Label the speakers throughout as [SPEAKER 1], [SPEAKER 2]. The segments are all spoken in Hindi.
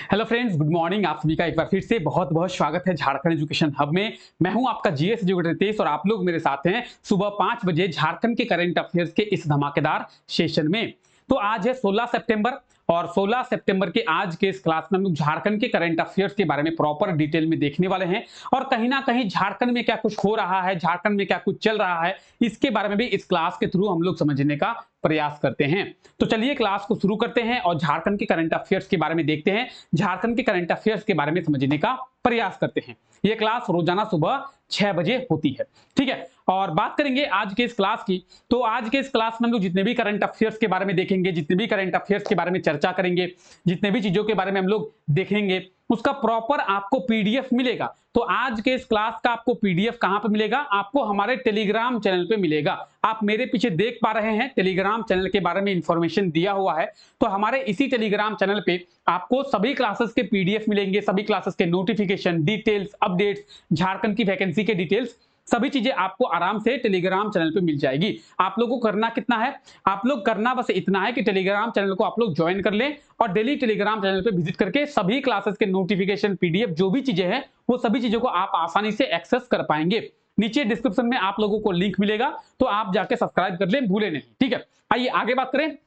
[SPEAKER 1] Hello friends, good morning. आप सभी का एक बार फिर से बहुत बहुत स्वागत है झारखंड एजुकेशन हब में। मैं हूं आपका जीएस एजुकेटर रितेश और आप लोग मेरे साथ हैं सुबह 5 बजे झारखंड के करंट अफेयर्स के इस धमाकेदार सेशन में। तो आज है 16 सितंबर और 16 सितंबर के आज के इस क्लास में हम लोग झारखंड के करंट अफेयर्स के बारे में प्रॉपर डिटेल में देखने वाले हैं और कहीं ना कहीं झारखंड में क्या कुछ हो रहा है, झारखंड में क्या कुछ चल रहा है, इसके बारे में भी इस क्लास के थ्रू हम लोग समझने का प्रयास करते हैं। तो चलिए क्लास को शुरू करते हैं और झारखंड के करंट अफेयर्स के बारे में देखते हैं, झारखंड के करंट अफेयर्स के बारे में समझने का प्रयास करते हैं। यह क्लास रोजाना सुबह 6 बजे होती है, ठीक है। और बात करेंगे आज के इस क्लास की, तो आज के इस क्लास में हम लोग जितने भी करंट अफेयर्स के बारे में देखेंगे, जितने भी करंट अफेयर्स के बारे में चर्चा करेंगे, जितने भी चीजों के बारे में हम लोग देखेंगे, उसका प्रॉपर आपको पीडीएफ मिलेगा। तो आज के इस क्लास का आपको पीडीएफ कहां पर मिलेगा? आपको हमारे टेलीग्राम चैनल पे मिलेगा। आप मेरे पीछे देख पा रहे हैं टेलीग्राम चैनल के बारे में इंफॉर्मेशन दिया हुआ है। तो हमारे इसी टेलीग्राम चैनल पे आपको सभी क्लासेस के पीडीएफ मिलेंगे, सभी क्लासेस के नोटिफिकेशन, डिटेल्स, अपडेट्स, झारखंड की वैकेंसी के डिटेल्स, सभी चीजें आपको आराम से टेलीग्राम चैनल पे मिल जाएगी। आप लोगों को करना कितना है? आप लोग करना बस इतना है कि टेलीग्राम चैनल को आप लोग ज्वाइन कर लें और डेली टेलीग्राम चैनल पे विजिट करके सभी क्लासेस के नोटिफिकेशन, पीडीएफ, जो भी चीजें हैं वो सभी चीजों को आप आसानी से एक्सेस कर पाएंगे। नीचे डिस्क्रिप्शन में आप लोगों को लिंक मिलेगा, तो आप जाके सब्सक्राइब कर लें, भूले नहीं, ठीक है। आइए आगे बात करें।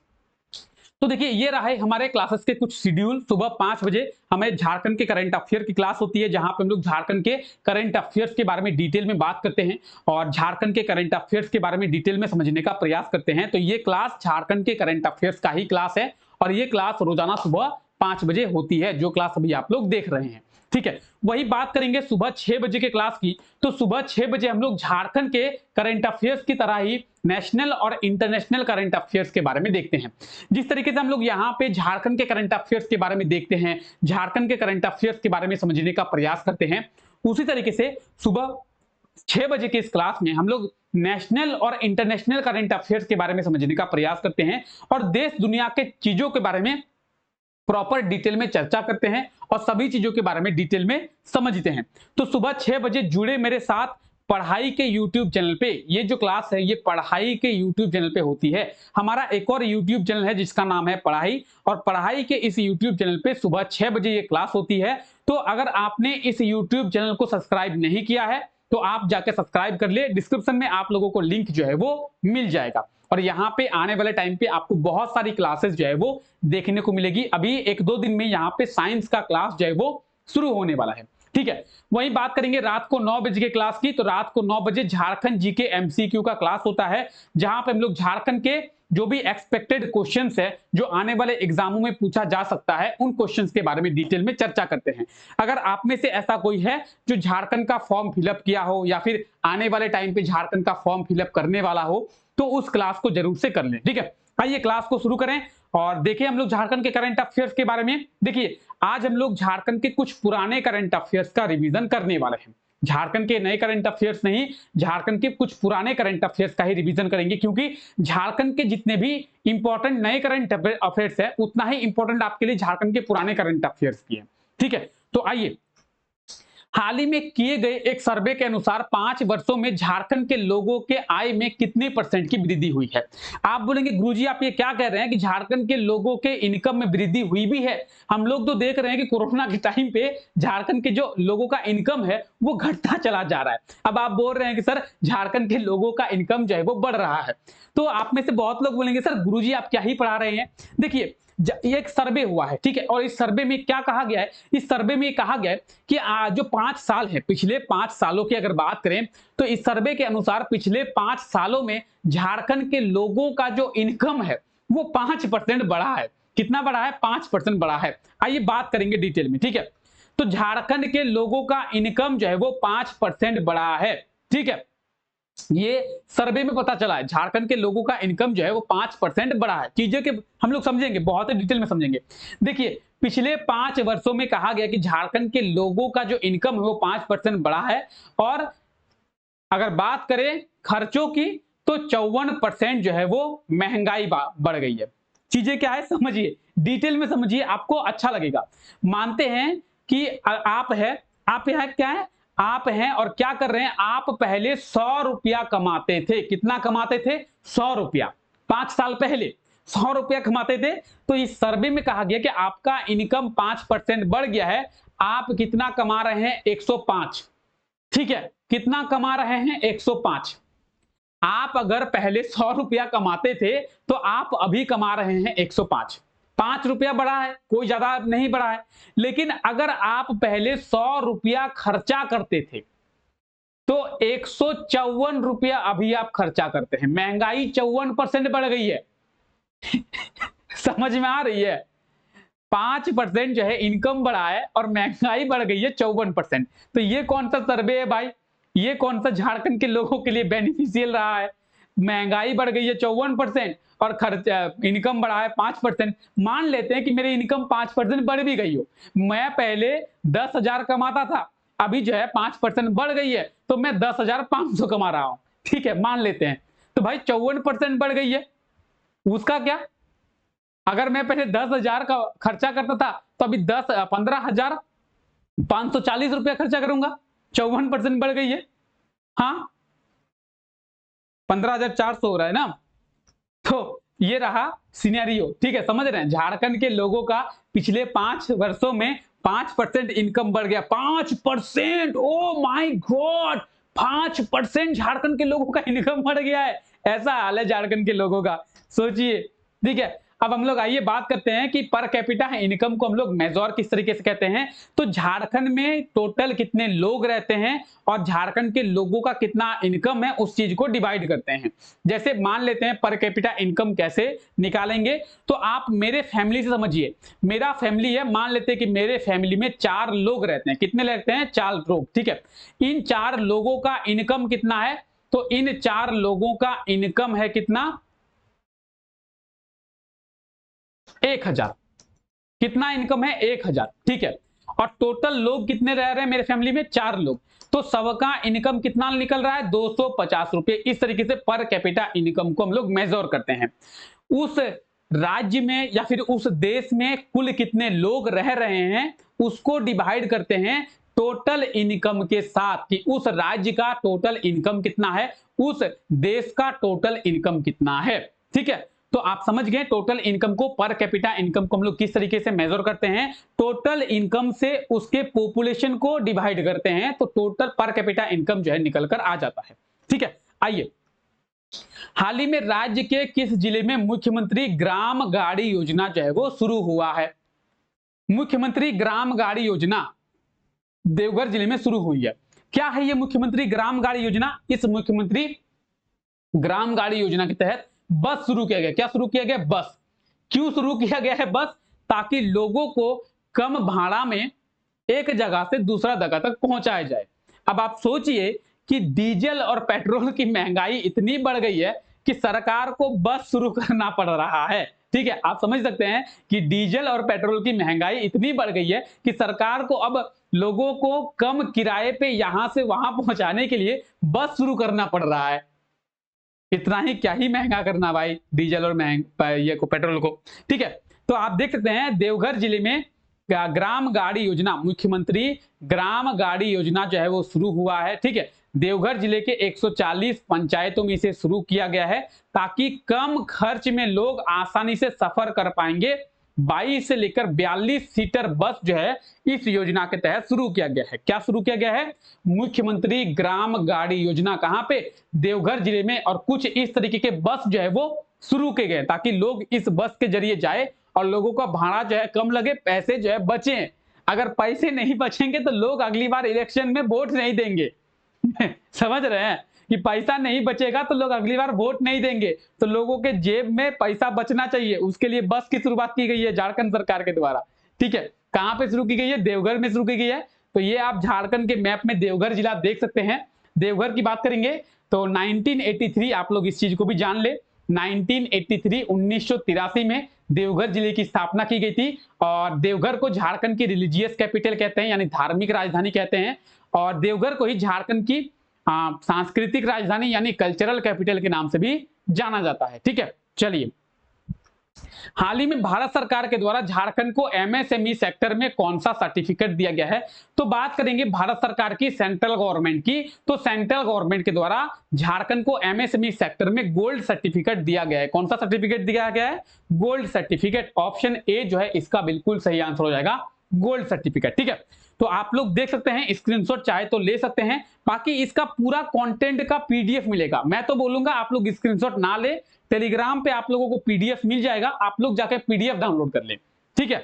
[SPEAKER 1] तो देखिए ये रहा है हमारे क्लासेस के कुछ शेड्यूल। सुबह 5 बजे हमें झारखंड के करंट अफेयर की क्लास होती है, जहां पे हम लोग झारखंड के करंट अफेयर्स के बारे में डिटेल में बात करते हैं और झारखंड के करंट अफेयर्स के बारे में डिटेल में समझने का प्रयास करते हैं। तो ये क्लास झारखंड के करंट अफेयर्स का ही क्लास है और ये क्लास रोजाना सुबह 5 बजे होती है, जो क्लास अभी आप लोग देख रहे हैं, ठीक है। वही बात करेंगे सुबह 6 बजे के क्लास की। तो सुबह 6 बजे हम लोग झारखंड के करंट अफेयर्स की तरह ही नेशनल और इंटरनेशनल करंट अफेयर्स के बारे में देखते हैं। जिस तरीके से हम लोग यहाँ पे झारखंड के करंट अफेयर्स के बारे में देखते हैं, झारखंड के करंट अफेयर्स के बारे में समझने का प्रयास करते हैं, उसी तरीके से सुबह 6 बजे के इस क्लास में हम लोग नेशनल और इंटरनेशनल करंट अफेयर्स के बारे में समझने का प्रयास करते हैं और देश दुनिया के चीजों के बारे में प्रॉपर डिटेल में चर्चा करते हैं और सभी चीजों के बारे में डिटेल में समझते हैं। तो सुबह 6 बजे जुड़े मेरे साथ पढ़ाई के YouTube चैनल पे। ये जो क्लास है ये पढ़ाई के YouTube चैनल पे होती है। हमारा एक और YouTube चैनल है जिसका नाम है पढ़ाई, और पढ़ाई के इस YouTube चैनल पे सुबह 6 बजे ये क्लास होती है। तो अगर आपने इस YouTube चैनल को सब्सक्राइब नहीं किया है तो आप जाके सब्सक्राइब कर ले, डिस्क्रिप्शन में आप लोगों को लिंक जो है वो मिल जाएगा। और यहाँ पे आने वाले टाइम पे आपको बहुत सारी क्लासेस जो है वो देखने को मिलेगी। अभी 1-2 दिन में यहाँ पे साइंस का क्लास जो है वो शुरू होने वाला है, ठीक है। वहीं बात करेंगे रात को 9 बजे के क्लास की। तो रात को 9 बजे झारखंड जीके एमसीक्यू का क्लास होता है, जहां पे हम लोग झारखंड के जो भी एक्सपेक्टेड क्वेश्चंस है, जो आने वाले एग्जामों में पूछा जा सकता है, उन क्वेश्चंस के बारे में डिटेल में चर्चा करते हैं। अगर आप में से ऐसा कोई है जो झारखंड का फॉर्म फिलअप किया हो या फिर आने वाले टाइम पे झारखंड का फॉर्म फिलअप करने वाला हो, तो उस क्लास को जरूर से कर लें, ठीक है। आइए क्लास को शुरू करें और देखिए हम लोग झारखंड के करंट अफेयर्स के बारे में। देखिए आज हम लोग झारखंड के कुछ पुराने करंट अफेयर्स का रिवीजन करने वाले हैं। झारखंड के नए करंट अफेयर्स नहीं, झारखंड के कुछ पुराने करंट अफेयर्स का ही रिवीजन करेंगे, क्योंकि झारखंड के जितने भी इंपॉर्टेंट नए करंट अफेयर्स है उतना ही इंपॉर्टेंट आपके लिए झारखंड के पुराने करंट अफेयर्स की है, ठीक है। तो आइए, हाल ही में किए गए एक सर्वे के अनुसार 5 वर्षों में झारखंड के लोगों के आय में कितने % की वृद्धि हुई है? आप बोलेंगे गुरुजी आप ये क्या कह रहे हैं कि झारखंड के लोगों के इनकम में वृद्धि हुई भी है? हम लोग तो देख रहे हैं कि कोरोना के टाइम पे झारखंड के जो लोगों का इनकम है वो घटता चला जा रहा है। अब आप बोल रहे हैं कि सर झारखंड के लोगों का इनकम जो है वो बढ़ रहा है, तो आप में से बहुत लोग बोलेंगे सर गुरुजी आप क्या ही पढ़ा रहे हैं। देखिए ये एक सर्वे हुआ है, ठीक है, और इस सर्वे में क्या कहा गया है? इस सर्वे में कहा गया है कि जो 5 साल है, पिछले 5 सालों की अगर बात करें तो इस सर्वे के अनुसार पिछले 5 सालों में झारखंड के लोगों का जो इनकम है वो 5% बढ़ा है। कितना बढ़ा है? 5% बढ़ा है। आइए बात करेंगे डिटेल में, ठीक है। तो झारखंड के लोगों का इनकम जो है वो 5% बढ़ा है, ठीक है। ये सर्वे में पता चला है झारखंड के लोगों का इनकम जो है वो 5% बढ़ा है। चीजें के हम लोग समझेंगे, बहुत ही डिटेल में समझेंगे। देखिए पिछले 5 वर्षों में कहा गया कि झारखंड के लोगों का जो इनकम है वो 5% बढ़ा है, और अगर बात करें खर्चों की तो 54% जो है वो महंगाई बढ़ गई है। चीजें क्या है समझिए, डिटेल में समझिए, आपको अच्छा लगेगा। मानते हैं कि आप यहाँ क्या है, आप हैं और क्या कर रहे हैं, आप पहले 100 रुपया कमाते थे। कितना कमाते थे? 100 रुपया। 5 साल पहले 100 रुपया कमाते थे, तो इस सर्वे में कहा गया कि आपका इनकम 5% बढ़ गया है। आप कितना कमा रहे हैं? 105। ठीक है, कितना कमा रहे हैं? 105। आप अगर पहले 100 रुपया कमाते थे तो आप अभी कमा रहे हैं 105। 5 रुपया बढ़ा है, कोई ज्यादा नहीं बढ़ा है। लेकिन अगर आप पहले 100 रुपया खर्चा करते थे तो 154 रुपया अभी आप खर्चा करते हैं। महंगाई 54% बढ़ गई है। समझ में आ रही है? 5% जो है इनकम बढ़ा है और महंगाई बढ़ गई है 54%। तो ये कौन सा सर्वे है भाई? ये कौन सा झारखंड के लोगों के लिए बेनिफिशियल रहा है? महंगाई बढ़ गई है 54% और खर्चा इनकम बढ़ा है 5%। मान लेते हैं कि मेरी इनकम 5% बढ़ भी गई हो। मैं पहले 10,000 कमाता था, अभी जो है 5% बढ़ गई है तो मैं 10,500 कमा रहा हूं। ठीक है, मान लेते हैं। तो भाई 54% बढ़ गई है, उसका क्या? अगर मैं पहले 10,000 का खर्चा करता था तो अभी 15,540 रुपया खर्चा करूंगा। 54% बढ़ गई है। हाँ, 15,400 हो रहा है ना। तो ये रहा सिनेरियो। ठीक है, समझ रहे हैं? झारखंड के लोगों का पिछले 5 वर्षों में 5% इनकम बढ़ गया। 5%! ओ माय गॉड, 5% झारखंड के लोगों का इनकम बढ़ गया है। ऐसा हाल है झारखंड के लोगों का, सोचिए। ठीक है, अब हम लोग आइए बात करते हैं कि पर कैपिटा इनकम को हम लोग मेजर किस तरीके से कहते हैं। तो झारखंड में टोटल कितने लोग रहते हैं और झारखंड के लोगों का कितना इनकम है, उस चीज को डिवाइड करते हैं। जैसे मान लेते हैं पर कैपिटा इनकम कैसे निकालेंगे, तो आप मेरे फैमिली से समझिए। मेरा फैमिली है, मान लेते हैं कि मेरे फैमिली में 4 लोग रहते हैं। कितने रहते हैं? 4 लोग। ठीक है, इन 4 लोगों का इनकम कितना है? तो इन 4 लोगों का इनकम है कितना? 1,000। कितना इनकम है? 1,000। ठीक है, और टोटल लोग कितने रह रहे हैं मेरे फैमिली में? 4 लोग। तो सबका इनकम कितना निकल रहा है? 250 रुपए। इस तरीके से पर कैपिटा इनकम को हम लोग मेजर करते हैं। उस राज्य में या फिर उस देश में कुल कितने लोग रह रहे हैं, उसको डिवाइड करते हैं टोटल इनकम के साथ, कि उस राज्य का टोटल इनकम कितना है, उस देश का टोटल इनकम कितना है। ठीक है, तो आप समझ गए टोटल इनकम को, पर कैपिटा इनकम को हम लोग किस तरीके से मेजर करते हैं। टोटल इनकम से उसके पॉपुलेशन को डिवाइड करते हैं तो टोटल पर कैपिटा इनकम जो है निकल कर आ जाता है। ठीक है, आइए, हाल ही में राज्य के किस जिले में मुख्यमंत्री ग्राम गाड़ी योजना जो है वो शुरू हुआ है? मुख्यमंत्री ग्राम गाड़ी योजना देवघर जिले में शुरू हुई है। क्या है ये मुख्यमंत्री ग्राम गाड़ी योजना? इस मुख्यमंत्री ग्राम गाड़ी योजना के तहत बस शुरू किया गया। क्या शुरू किया गया? बस। क्यों शुरू किया गया है बस? ताकि लोगों को कम भाड़ा में एक जगह से दूसरा जगह तक पहुंचाया जाए। अब आप सोचिए कि डीजल और पेट्रोल की महंगाई इतनी बढ़ गई है कि सरकार को बस शुरू करना पड़ रहा है। ठीक है, आप समझ सकते हैं कि डीजल और पेट्रोल की महंगाई इतनी बढ़ गई है कि सरकार को अब लोगों को कम किराए पे यहां से वहां पहुंचाने के लिए बस शुरू करना पड़ रहा है। इतना ही क्या ही महंगा करना भाई डीजल और ये को पेट्रोल को। ठीक है, तो आप देख सकते हैं देवघर जिले में ग्राम गाड़ी योजना, मुख्यमंत्री ग्राम गाड़ी योजना जो है वो शुरू हुआ है। ठीक है, देवघर जिले के 140 पंचायतों में इसे शुरू किया गया है ताकि कम खर्च में लोग आसानी से सफर कर पाएंगे। 22 से लेकर 42 सीटर बस जो है इस योजना के तहत शुरू किया गया है। क्या शुरू किया गया है? मुख्यमंत्री ग्राम गाड़ी योजना। कहां पे? देवघर जिले में। और कुछ इस तरीके के बस जो है वो शुरू किए गए ताकि लोग इस बस के जरिए जाए और लोगों का भाड़ा जो है कम लगे, पैसे जो है बचे। अगर पैसे नहीं बचेंगे तो लोग अगली बार इलेक्शन में वोट नहीं देंगे। समझ रहे हैं कि पैसा नहीं बचेगा तो लोग अगली बार वोट नहीं देंगे। तो लोगों के जेब में पैसा बचना चाहिए, उसके लिए बस की शुरुआत की गई है झारखंड सरकार के द्वारा। ठीक है, कहां पे शुरू की गई है? देवघर में शुरू की गई है। तो ये आप झारखंड के मैप में देवघर जिला देख सकते हैं। देवघर की बात करेंगे तो 1983, आप लोग इस चीज को भी जान ले, 1983 में देवघर जिले की स्थापना की गई थी। और देवघर को झारखंड की रिलीजियस कैपिटल कहते हैं, यानी धार्मिक राजधानी कहते हैं। और देवघर को ही झारखंड की सांस्कृतिक राजधानी यानी कल्चरल कैपिटल के नाम से भी जाना जाता है। ठीक है, चलिए हाल ही में भारत सरकार के द्वारा झारखंड को एमएसएमई सेक्टर में कौन सा सर्टिफिकेट दिया गया है? तो बात करेंगे भारत सरकार की, सेंट्रल गवर्नमेंट की, तो सेंट्रल गवर्नमेंट के द्वारा झारखंड को एमएसएमई सेक्टर में गोल्ड सर्टिफिकेट दिया गया है। कौन सा सर्टिफिकेट दिया गया है? Gold certificate. ऑप्शन ए जो है इसका बिल्कुल सही आंसर हो जाएगा, गोल्ड सर्टिफिकेट। ठीक है, तो आप लोग देख सकते हैं, स्क्रीनशॉट चाहे तो ले सकते हैं, बाकी इसका पूरा कंटेंट का पीडीएफ मिलेगा। मैं तो बोलूंगा आप लोग स्क्रीनशॉट ना ले, टेलीग्राम पे आप लोगों को पीडीएफ मिल जाएगा, आप लोग जाके पीडीएफ डाउनलोड कर लें। ठीक है,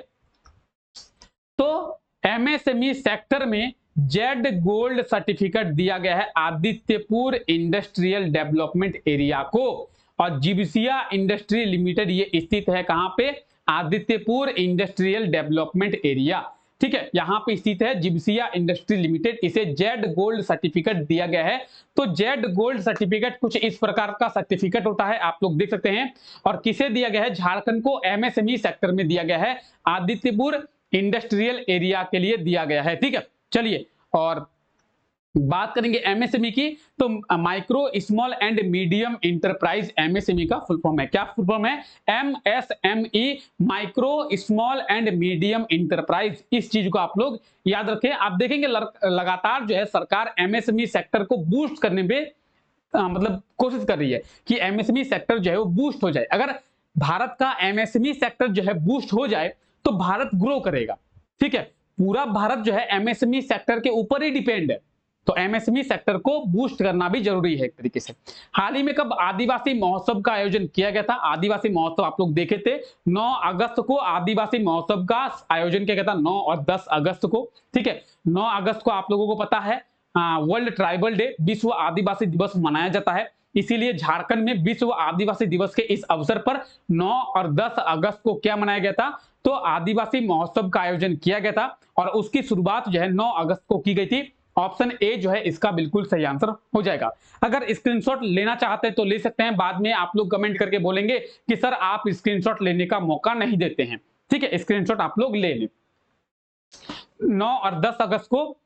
[SPEAKER 1] तो एमएसएमई सेक्टर में जेड गोल्ड सर्टिफिकेट दिया गया है आदित्यपुर इंडस्ट्रियल डेवलपमेंट एरिया को, और जिबसिया इंडस्ट्री लिमिटेड ये स्थित है कहां पे? Adityapur industrial development area. ठीक है, यहां पे स्थित है जिबसिया इंडस्ट्री लिमिटेड, इसे जेड गोल्ड सर्टिफिकेट दिया गया है। तो जेड गोल्ड सर्टिफिकेट कुछ इस प्रकार का सर्टिफिकेट होता है, आप लोग देख सकते हैं। और किसे दिया गया है? झारखंड को एमएसएमई सेक्टर में दिया गया है, आदित्यपुर इंडस्ट्रियल एरिया के लिए दिया गया है। ठीक है, चलिए और बात करेंगे एमएसएमई की, तो micro small and medium enterprise MSME का फुल फॉर्म है। क्या फुल फॉर्म है? MSME, micro small and medium enterprise. इस चीज को आप लोग याद रखें। आप देखेंगे लगातार जो है सरकार एमएसएमई सेक्टर को बूस्ट करने में मतलब कोशिश कर रही है कि एमएसएमई सेक्टर जो है वो बूस्ट हो जाए। अगर भारत का एमएसएमई सेक्टर जो है बूस्ट हो जाए तो भारत ग्रो करेगा। ठीक है, पूरा भारत जो है एमएसएमई सेक्टर के ऊपर ही डिपेंड है, तो एमएसएमई सेक्टर को बूस्ट करना भी जरूरी है एक तरीके से। हाल ही में कब आदिवासी महोत्सव का आयोजन किया गया था? आदिवासी महोत्सव आप लोग देखे थे, 9 अगस्त को आदिवासी महोत्सव का आयोजन किया गया था, 9 और 10 अगस्त को। ठीक है, 9 अगस्त को आप लोगों को पता है वर्ल्ड ट्राइबल डे, विश्व आदिवासी दिवस मनाया जाता है, इसीलिए झारखंड में विश्व आदिवासी दिवस के इस अवसर पर 9 और 10 अगस्त को क्या मनाया गया था? तो आदिवासी महोत्सव का आयोजन किया गया था, और उसकी शुरुआत जो है 9 अगस्त को की गई थी। ऑप्शन ए जो है इसका बिल्कुल सही आंसर हो जाएगा। अगर स्क्रीनशॉट लेना चाहते हैं तो ले सकते हैं, बाद में आप लोग कमेंट करके बोलेंगे कि सर आप स्क्रीनशॉट लेने का मौका नहीं देते हैं। ठीक है, स्क्रीनशॉट आप लोग ले लें। 9 और 10 अगस्त को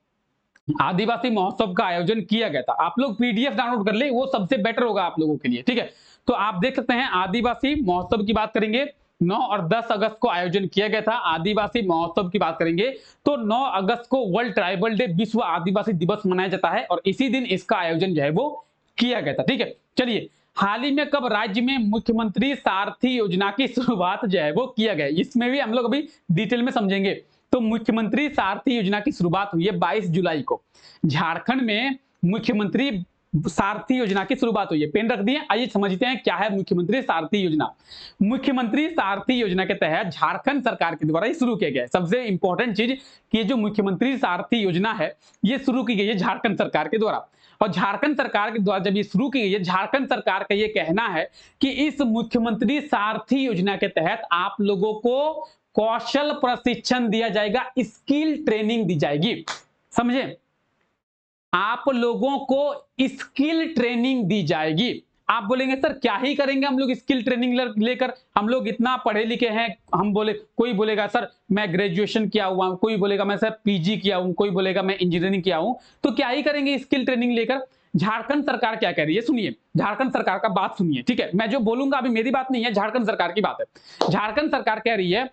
[SPEAKER 1] आदिवासी महोत्सव का आयोजन किया गया था। आप लोग पीडीएफ डाउनलोड कर ले, वो सबसे बेटर होगा आप लोगों के लिए। ठीक है, तो आप देख सकते हैं आदिवासी महोत्सव की बात करेंगे, 9 और 10 अगस्त को आयोजन किया गया था। आदिवासी महोत्सव की बात करेंगे तो 9 अगस्त को वर्ल्ड ट्राइबल डे, विश्व आदिवासी दिवस मनाया जाता है, और इसी दिन इसका आयोजन जो है वो किया गया था। ठीक है, चलिए हाल ही में कब राज्य में मुख्यमंत्री सारथी योजना की शुरुआत जो है वो किया गया? इसमें भी हम लोग अभी डिटेल में समझेंगे। तो मुख्यमंत्री सारथी योजना की शुरुआत हुई है 22 जुलाई को। झारखंड में मुख्यमंत्री सारथी योजना की शुरुआत हुई है। पेन रख दिए, आइए समझते हैं क्या है मुख्यमंत्री सारथी योजना। मुख्यमंत्री सारथी योजना के तहत झारखंड सरकार के द्वारा ये शुरू किया गया है। सबसे इंपॉर्टेंट चीज कि जो मुख्यमंत्री सारथी योजना है ये शुरू की गई है झारखंड सरकार के द्वारा, और झारखंड सरकार के द्वारा जब ये शुरू की गई है, झारखंड सरकार का ये कहना है कि इस मुख्यमंत्री सारथी योजना के तहत आप लोगों को कौशल प्रशिक्षण दिया जाएगा, स्किल ट्रेनिंग दी जाएगी। समझे, आप लोगों को स्किल ट्रेनिंग दी जाएगी। आप बोलेंगे सर क्या ही करेंगे हम लोग स्किल ट्रेनिंग लेकर, हम लोग इतना पढ़े लिखे हैं। हम बोले, कोई बोलेगा सर मैं ग्रेजुएशन किया हुआ हूं, कोई बोलेगा मैं सर पीजी किया हूं, कोई बोलेगा मैं इंजीनियरिंग किया हूं, तो क्या ही करेंगे स्किल ट्रेनिंग लेकर। झारखंड सरकार क्या कह रही है सुनिए, झारखंड सरकार का बात सुनिए। ठीक है, मैं जो बोलूंगा अभी मेरी बात नहीं है, झारखंड सरकार की बात है। झारखंड सरकार कह रही है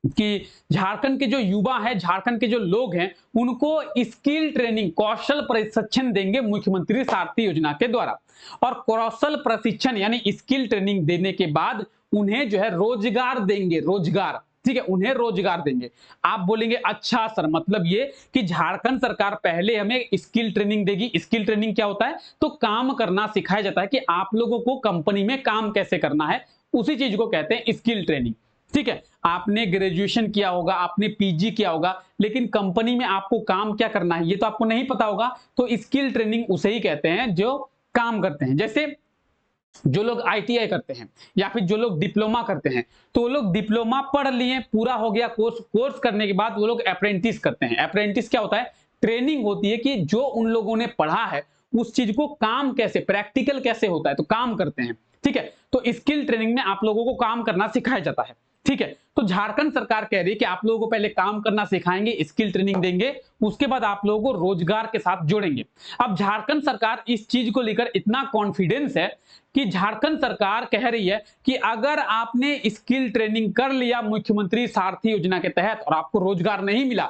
[SPEAKER 1] कि झारखंड के जो युवा हैं, झारखंड के जो लोग हैं, उनको स्किल ट्रेनिंग, कौशल प्रशिक्षण देंगे मुख्यमंत्री सारथी योजना के द्वारा। और कौशल प्रशिक्षण यानी स्किल ट्रेनिंग देने के बाद उन्हें जो है रोजगार देंगे, रोजगार। ठीक है, उन्हें रोजगार देंगे। आप बोलेंगे अच्छा सर मतलब ये कि झारखंड सरकार पहले हमें स्किल ट्रेनिंग देगी। स्किल ट्रेनिंग क्या होता है? तो काम करना सिखाया जाता है कि आप लोगों को कंपनी में काम कैसे करना है, उसी चीज को कहते हैं स्किल ट्रेनिंग। ठीक है, आपने ग्रेजुएशन किया होगा, आपने पीजी किया होगा, लेकिन कंपनी में आपको काम क्या करना है ये तो आपको नहीं पता होगा, तो स्किल ट्रेनिंग उसे ही कहते हैं जो काम करते हैं। जैसे जो लोग आईटीआई करते हैं या फिर जो लोग डिप्लोमा करते हैं, तो वो लोग डिप्लोमा पढ़ लिए, पूरा हो गया कोर्स करने के बाद वो लोग अप्रेंटिस करते हैं। अप्रेंटिस क्या होता है? ट्रेनिंग होती है कि जो उन लोगों ने पढ़ा है उस चीज को काम कैसे, प्रैक्टिकल कैसे होता है, तो काम करते हैं। ठीक है, तो स्किल ट्रेनिंग में आप लोगों को काम करना सिखाया जाता है। ठीक है, तो झारखंड सरकार कह रही है कि आप लोगों को पहले काम करना सिखाएंगे, स्किल ट्रेनिंग देंगे, उसके बाद आप लोगों को रोजगार के साथ जोड़ेंगे। अब झारखंड सरकार इस चीज को लेकर इतना कॉन्फिडेंस है कि झारखंड सरकार कह रही है कि अगर आपने स्किल ट्रेनिंग कर लिया मुख्यमंत्री सारथी योजना के तहत और आपको रोजगार नहीं मिला,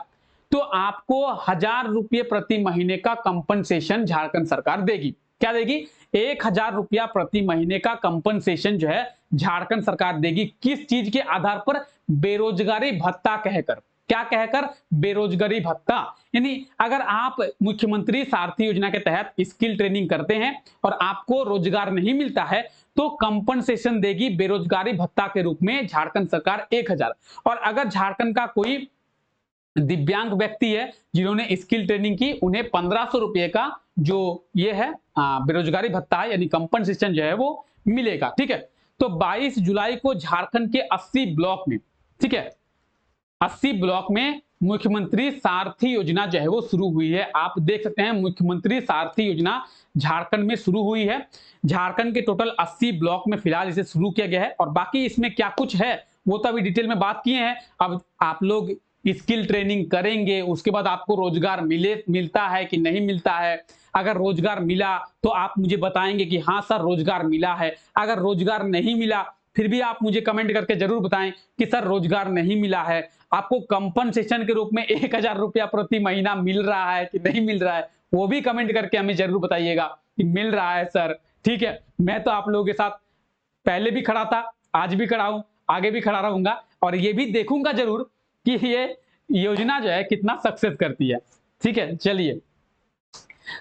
[SPEAKER 1] तो आपको 1000 रुपये प्रति महीने का कंपनसेशन झारखंड सरकार देगी। क्या देगी? 1000 रुपया प्रति महीने का कंपनसेशन जो है झारखंड सरकार देगी। किस चीज के आधार पर? बेरोजगारी भत्ता कहकर। क्या कहकर? बेरोजगारी भत्ता। यानी अगर आप मुख्यमंत्री सारथी योजना के तहत स्किल ट्रेनिंग करते हैं और आपको रोजगार नहीं मिलता है तो कंपनसेशन देगी बेरोजगारी भत्ता के रूप में झारखंड सरकार 1000। और अगर झारखंड का कोई दिव्यांग व्यक्ति है जिन्होंने स्किल ट्रेनिंग की, उन्हें 1500 रुपए का जो ये है बेरोजगारी भत्ता है यानी कंपनसेशन जो है वो मिलेगा। ठीक है, तो 22 जुलाई को झारखंड के 80 ब्लॉक में, ठीक है, 80 ब्लॉक में मुख्यमंत्री सारथी योजना जो है वो शुरू हुई है। आप देख सकते हैं मुख्यमंत्री सारथी योजना झारखंड में शुरू हुई है। झारखंड के टोटल 80 ब्लॉक में फिलहाल इसे शुरू किया गया है और बाकी इसमें क्या कुछ है वो तो अभी डिटेल में बात किए हैं। अब आप लोग स्किल ट्रेनिंग करेंगे, उसके बाद आपको रोजगार मिलता है कि नहीं मिलता है। अगर रोजगार मिला तो आप मुझे बताएंगे कि हाँ सर रोजगार मिला है। अगर रोजगार नहीं मिला फिर भी आप मुझे कमेंट करके जरूर बताएं कि सर रोजगार नहीं मिला है, आपको कंपनसेशन के रूप में 1000 रुपया प्रति महीना मिल रहा है कि नहीं मिल रहा है, वो भी कमेंट करके हमें जरूर बताइएगा कि मिल रहा है सर। ठीक है, मैं तो आप लोगों के साथ पहले भी खड़ा था, आज भी खड़ा हूं, आगे भी खड़ा रहूंगा और ये भी देखूंगा जरूर कि ये योजना जो है कितना सक्सेस करती है। ठीक है, चलिए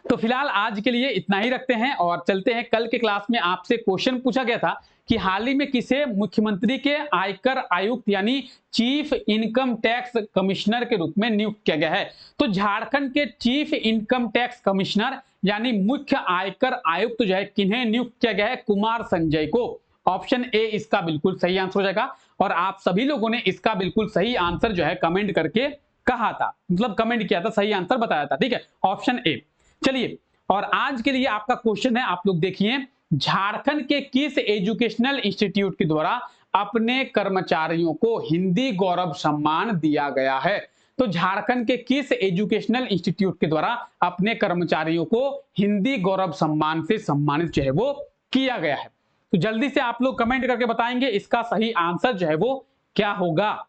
[SPEAKER 1] तो फिलहाल आज के लिए इतना ही रखते हैं और चलते हैं। कल के क्लास में आपसे क्वेश्चन पूछा गया था कि हाल ही में किसे मुख्यमंत्री के आयकर आयुक्त यानी चीफ इनकम टैक्स कमिश्नर के रूप में नियुक्त किया गया है। तो झारखंड के चीफ इनकम टैक्स कमिश्नर यानी मुख्य आयकर आयुक्त जो है किन्हें नियुक्त किया गया है? कुमार संजय को। ऑप्शन ए इसका बिल्कुल सही आंसर हो जाएगा और आप सभी लोगों ने इसका बिल्कुल सही आंसर जो है कमेंट करके कहा था, मतलब कमेंट किया था, सही आंसर बताया था। ठीक है, ऑप्शन ए। चलिए, और आज के लिए आपका क्वेश्चन है, आप लोग देखिए, झारखंड के किस एजुकेशनल इंस्टीट्यूट के द्वारा अपने कर्मचारियों को हिंदी गौरव सम्मान दिया गया है? तो झारखंड के किस एजुकेशनल इंस्टीट्यूट के द्वारा अपने कर्मचारियों को हिंदी गौरव सम्मान से सम्मानित जो है वो किया गया है? तो जल्दी से आप लोग कमेंट करके बताएंगे इसका सही आंसर जो है वो क्या होगा।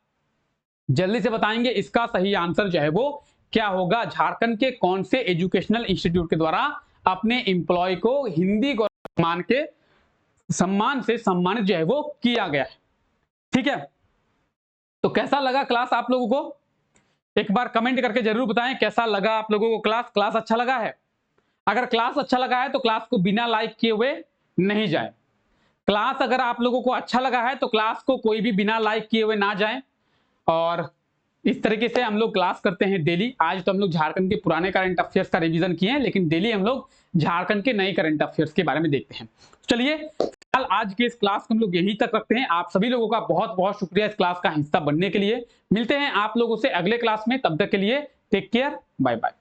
[SPEAKER 1] जल्दी से बताएंगे इसका सही आंसर जो है वो क्या होगा। झारखंड के कौन से एजुकेशनल इंस्टीट्यूट के द्वारा अपने एम्प्लॉय को हिंदी गौरव के सम्मान से सम्मानित जो है वो किया गया है? ठीक है, तो कैसा लगा क्लास आप लोगों को? एक बार कमेंट करके जरूर बताएं कैसा लगा आप लोगों को क्लास। क्लास अच्छा लगा है? अगर क्लास अच्छा लगा है तो क्लास को बिना लाइक किए हुए नहीं जाए। क्लास अगर आप लोगों को अच्छा लगा है तो क्लास को कोई भी बिना लाइक किए हुए ना जाए। और इस तरीके से हम लोग क्लास करते हैं डेली। आज तो हम लोग झारखंड के पुराने करंट अफेयर्स का रिवीजन किए हैं, लेकिन डेली हम लोग झारखंड के नए करंट अफेयर्स के बारे में देखते हैं। चलिए फिलहाल आज के इस क्लास को हम लोग यहीं तक रखते हैं। आप सभी लोगों का बहुत बहुत शुक्रिया इस क्लास का हिस्सा बनने के लिए। मिलते हैं आप लोगों से अगले क्लास में, तब तक के लिए टेक केयर, बाय बाय।